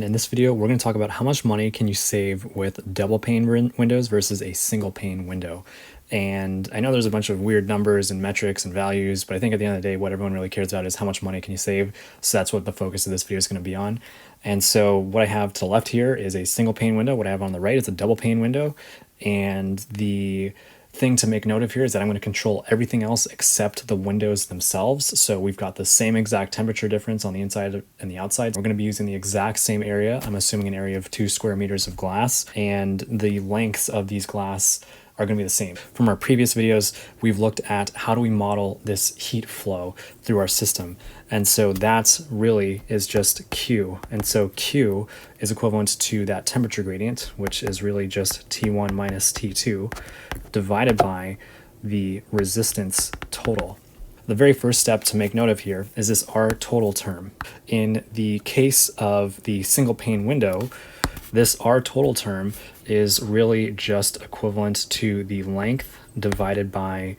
In this video, we're going to talk about how much money can you save with double pane windows versus a single pane window. And I know there's a bunch of weird numbers and metrics and values, but I think at the end of the day, what everyone really cares about is how much money can you save. So that's what the focus of this video is going to be on. And so what I have to the left here is a single pane window. What I have on the right is a double pane window. And the thing to make note of here is that I'm going to control everything else except the windows themselves. So we've got the same exact temperature difference on the inside and the outside. We're going to be using the exact same area. I'm assuming an area of 2 square meters of glass, and the lengths of these glass are going to be the same. From our previous videos, we've looked at how do we model this heat flow through our system. And so that really is just Q. And so Q is equivalent to that temperature gradient, which is really just T1 minus T2 divided by the resistance total. The very first step to make note of here is this R total term. In the case of the single pane window, this R total term is really just equivalent to the length divided by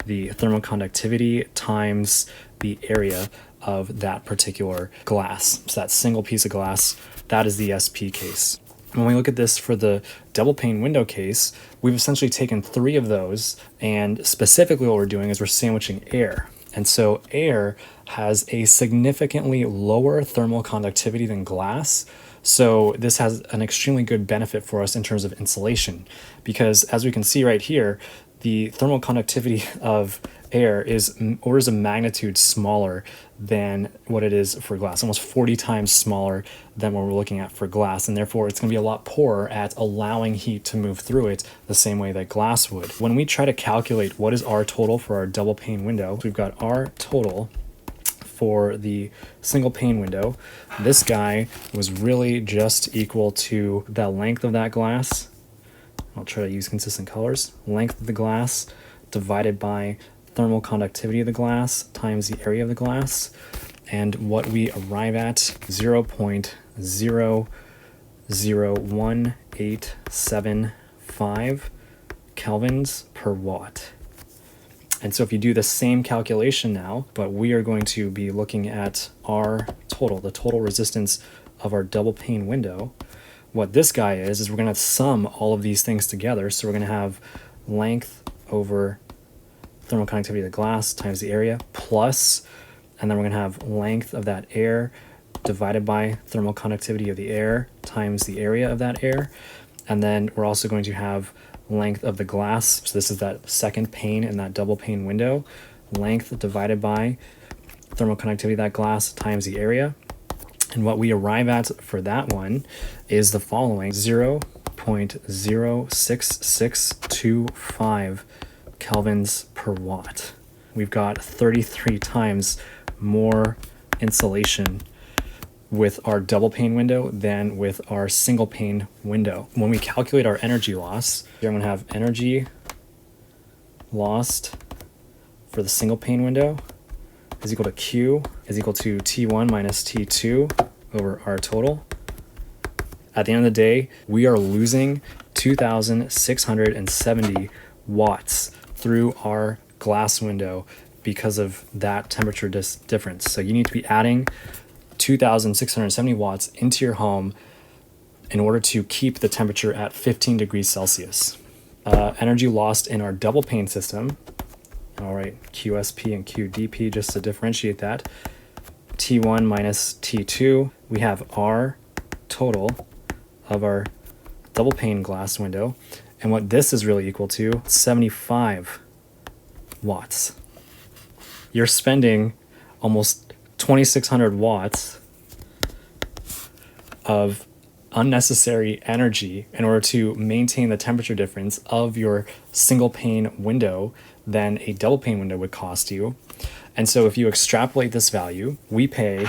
the thermal conductivity times the area of that particular glass. So that single piece of glass, that is the SP case. When we look at this for the double pane window case, we've essentially taken 3 of those, and specifically what we're doing is we're sandwiching air. And so air has a significantly lower thermal conductivity than glass. So this has an extremely good benefit for us in terms of insulation, because as we can see right here, the thermal conductivity of air is orders of magnitude smaller than what it is for glass, almost 40 times smaller than what we're looking at for glass, and therefore it's going to be a lot poorer at allowing heat to move through it the same way that glass would. When we try to calculate what is R total for our double pane window, we've got R total for the single pane window. This guy was really just equal to the length of that glass. I'll try to use consistent colors. Length of the glass divided by thermal conductivity of the glass times the area of the glass. And what we arrive at, 0.001875 kelvins per watt. And so if you do the same calculation now, but we are going to be looking at our total, the total resistance of our double pane window. What this guy is we're going to sum all of these things together. So we're going to have length over thermal conductivity of the glass times the area plus, and then we're going to have length of that air divided by thermal conductivity of the air times the area of that air. And then we're also going to have length of the glass. So this is that second pane in that double pane window. Length divided by thermal conductivity of that glass times the area. And what we arrive at for that one is the following: 0.06625 kelvins per watt. We've got 33 times more insulation with our double pane window than with our single pane window. When we calculate our energy loss, here I'm going to have energy lost for the single pane window is equal to Q is equal to T1 minus T2 over our total. At the end of the day, we are losing 2,670 watts through our glass window because of that temperature difference. So you need to be adding 2,670 watts into your home in order to keep the temperature at 15 degrees Celsius. Energy lost in our double pane system, all right, QSP and QDP, just to differentiate that, T1 minus T2, we have R total of our double pane glass window, and what this is really equal to, 75 watts. You're spending almost 2,600 watts of unnecessary energy in order to maintain the temperature difference of your single pane window than a double pane window would cost you. And so if you extrapolate this value, we pay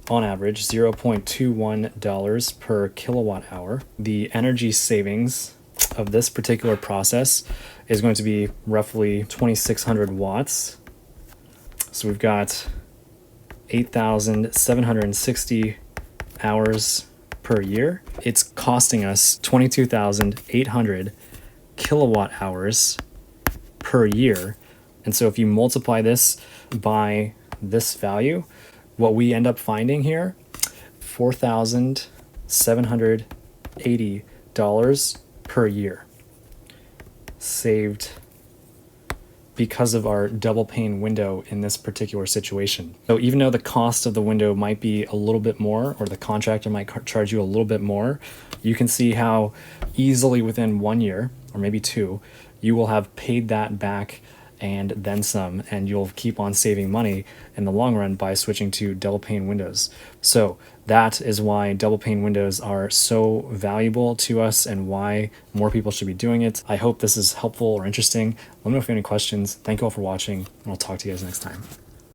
on average $0.21 per kilowatt hour. The energy savings of this particular process is going to be roughly 2,600 watts. So we've got 8,760 hours per year. It's costing us 22,800 kilowatt hours per year. And so if you multiply this by this value, what we end up finding here $4,780 per year saved because of our double pane window in this particular situation. So even though the cost of the window might be a little bit more, or the contractor might charge you a little bit more, you can see how easily within 1 year, or maybe 2, you will have paid that back and then some, and you'll keep on saving money in the long run by switching to double pane windows. So that is why double pane windows are so valuable to us and why more people should be doing it. I hope this is helpful or interesting. Let me know if you have any questions. Thank you all for watching, and I'll talk to you guys next time.